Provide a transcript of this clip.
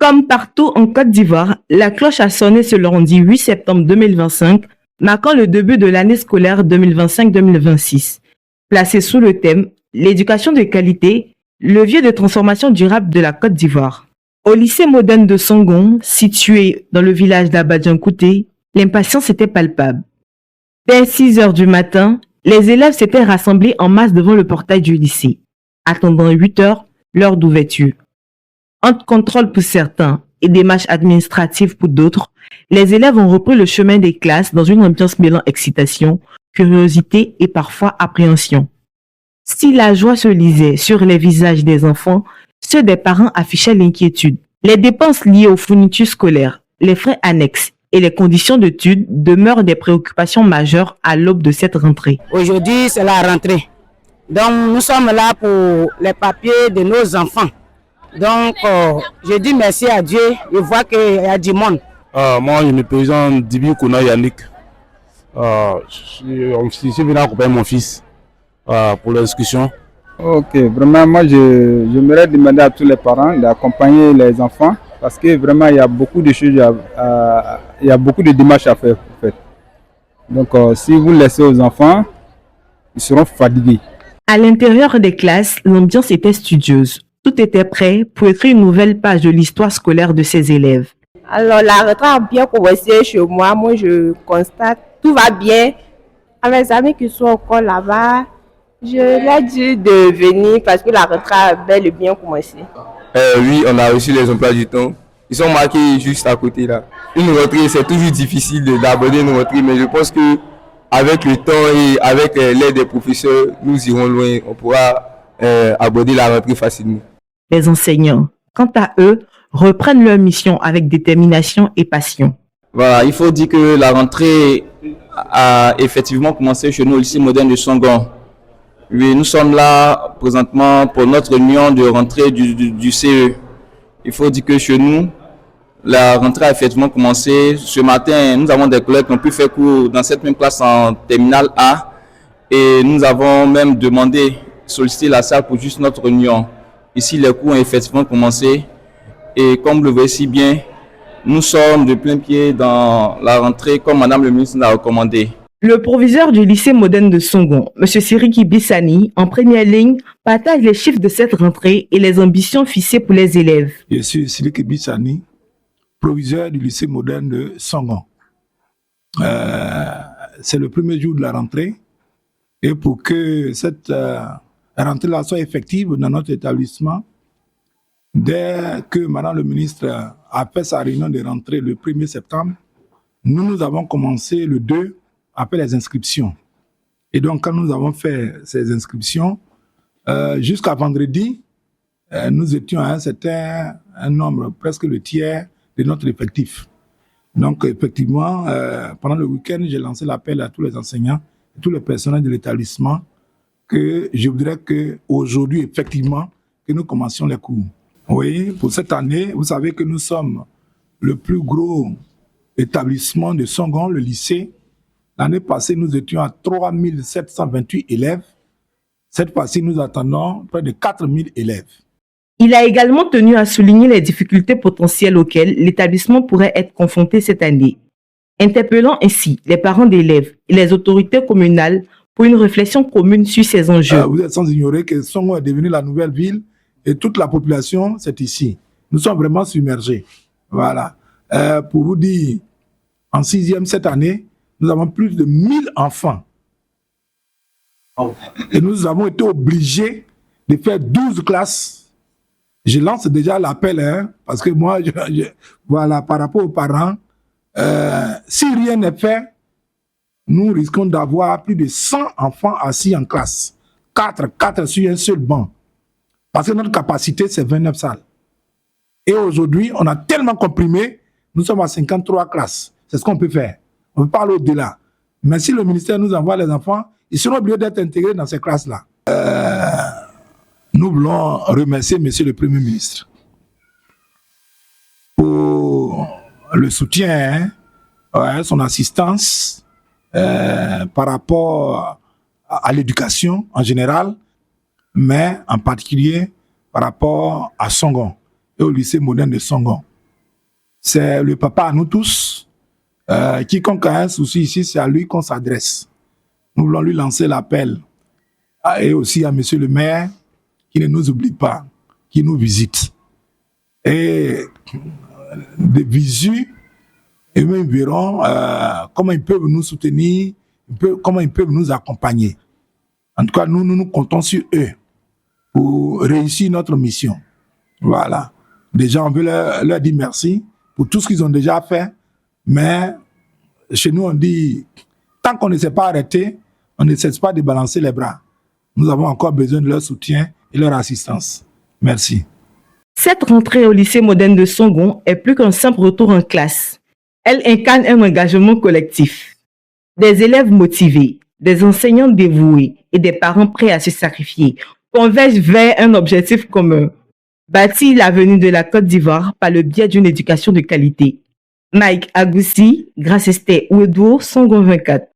Comme partout en Côte d'Ivoire, la cloche a sonné ce lundi 8 septembre 2025, marquant le début de l'année scolaire 2025-2026. Placé sous le thème « L'éducation de qualité, levier de transformation durable de la Côte d'Ivoire ». Au lycée moderne de Songon, situé dans le village d'Abadjan-Kouté, l'impatience était palpable. Dès 6 heures du matin, les élèves s'étaient rassemblés en masse devant le portail du lycée, attendant 8 heures, l'heure d'ouverture. Entre contrôle pour certains et démarches administratives pour d'autres, les élèves ont repris le chemin des classes dans une ambiance mêlant excitation, curiosité et parfois appréhension. Si la joie se lisait sur les visages des enfants, ceux des parents affichaient l'inquiétude. Les dépenses liées aux fournitures scolaires, les frais annexes et les conditions d'études demeurent des préoccupations majeures à l'aube de cette rentrée. Aujourd'hui, c'est la rentrée. Donc, nous sommes là pour les papiers de nos enfants. Donc, je dis merci à Dieu. Je vois qu'il y a du monde. Moi, je me présente Dibi Kouna Yannick. Je suis venu accompagner mon fils pour l'inscription. Ok, vraiment, moi, j'aimerais demander à tous les parents d'accompagner les enfants parce que vraiment, il y a beaucoup de choses, il y a beaucoup de démarches à faire. En fait. Donc, si vous laissez aux enfants, ils seront fatigués. À l'intérieur des classes, l'ambiance était studieuse. Tout était prêt pour écrire une nouvelle page de l'histoire scolaire de ses élèves. Alors, la rentrée a bien commencé chez moi. Moi, je constate, tout va bien. À mes amis qui sont encore là-bas, je leur dis de venir parce que la rentrée a bel et bien commencé. Oui, on a reçu les emplois du temps. Ils sont marqués juste à côté là. Une rentrée, c'est toujours difficile d'aborder une rentrée, mais je pense que avec le temps et avec l'aide des professeurs, nous irons loin. On pourra aborder la rentrée facilement. Les enseignants, quant à eux, reprennent leur mission avec détermination et passion. Voilà, il faut dire que la rentrée a effectivement commencé chez nous au lycée moderne de Songon. Oui, nous sommes là présentement pour notre réunion de rentrée du CE. Il faut dire que chez nous, la rentrée a effectivement commencé. Ce matin, nous avons des collègues qui ont pu faire cours dans cette même classe en terminale A. Et nous avons même demandé, sollicité la salle pour juste notre réunion. Ici, les cours ont effectivement commencé. Et comme vous le voyez si bien, nous sommes de plein pied dans la rentrée comme Madame le ministre nous a recommandé. Le proviseur du lycée moderne de Songon, M. Siriki Bissani, en première ligne, partage les chiffres de cette rentrée et les ambitions fixées pour les élèves. Je suis Siriki Bissani, proviseur du lycée moderne de Songon. C'est le premier jour de la rentrée. Et pour que cette rentrée-là soit effective dans notre établissement, dès que Madame le ministre a fait sa réunion de rentrée le 1er septembre, nous avons commencé le 2 après les inscriptions. Et donc, quand nous avons fait ces inscriptions, jusqu'à vendredi, nous étions à un nombre, presque le tiers de notre effectif. Donc, effectivement, pendant le week-end, j'ai lancé l'appel à tous les enseignants, et tous les personnels de l'établissement, que je voudrais qu'aujourd'hui, effectivement, que nous commencions les cours. Oui, pour cette année, vous savez que nous sommes le plus gros établissement de Songon, le lycée. L'année passée, nous étions à 3728 élèves. Cette fois-ci, nous attendons près de 4000 élèves. Il a également tenu à souligner les difficultés potentielles auxquelles l'établissement pourrait être confronté cette année, interpellant ainsi les parents d'élèves et les autorités communales pour une réflexion commune sur ces enjeux. Vous êtes sans ignorer que Songon est devenu la nouvelle ville et toute la population, c'est ici. Nous sommes vraiment submergés. Voilà. Pour vous dire, en 6e cette année, nous avons plus de 1000 enfants. Et nous avons été obligés de faire 12 classes. Je lance déjà l'appel, parce que moi, voilà, par rapport aux parents, si rien n'est fait, nous risquons d'avoir plus de 100 enfants assis en classe. 4 sur un seul banc. Parce que notre capacité, c'est 29 salles. Et aujourd'hui, on a tellement comprimé, nous sommes à 53 classes. C'est ce qu'on peut faire. On peut pas aller au-delà. Mais si le ministère nous envoie les enfants, ils seront obligés d'être intégrés dans ces classes-là. Nous voulons remercier Monsieur le Premier ministre pour le soutien, son assistance par rapport à l'éducation en général, mais en particulier par rapport à Songon et au lycée moderne de Songon. c'est le papa à nous tous. Quiconque a un souci ici, c'est à lui qu'on s'adresse. Nous voulons lui lancer l'appel. Et aussi à monsieur le maire, qui ne nous oublie pas, qui nous visite. Et de visu, et même verront comment ils peuvent nous soutenir, comment ils peuvent nous accompagner. En tout cas, nous comptons sur eux pour réussir notre mission. Voilà. Déjà, on veut leur dire merci pour tout ce qu'ils ont déjà fait, mais chez nous, on dit, tant qu'on ne s'est pas arrêté, on ne cesse pas de balancer les bras. Nous avons encore besoin de leur soutien et leur assistance. Merci. Cette rentrée au lycée moderne de Songon est plus qu'un simple retour en classe. Elle incarne un engagement collectif. Des élèves motivés, des enseignants dévoués et des parents prêts à se sacrifier convergent vers un objectif commun: bâtir l'avenir de la Côte d'Ivoire par le biais d'une éducation de qualité. Mike Agoussi, Grace Esther Ouedour, Songon 24.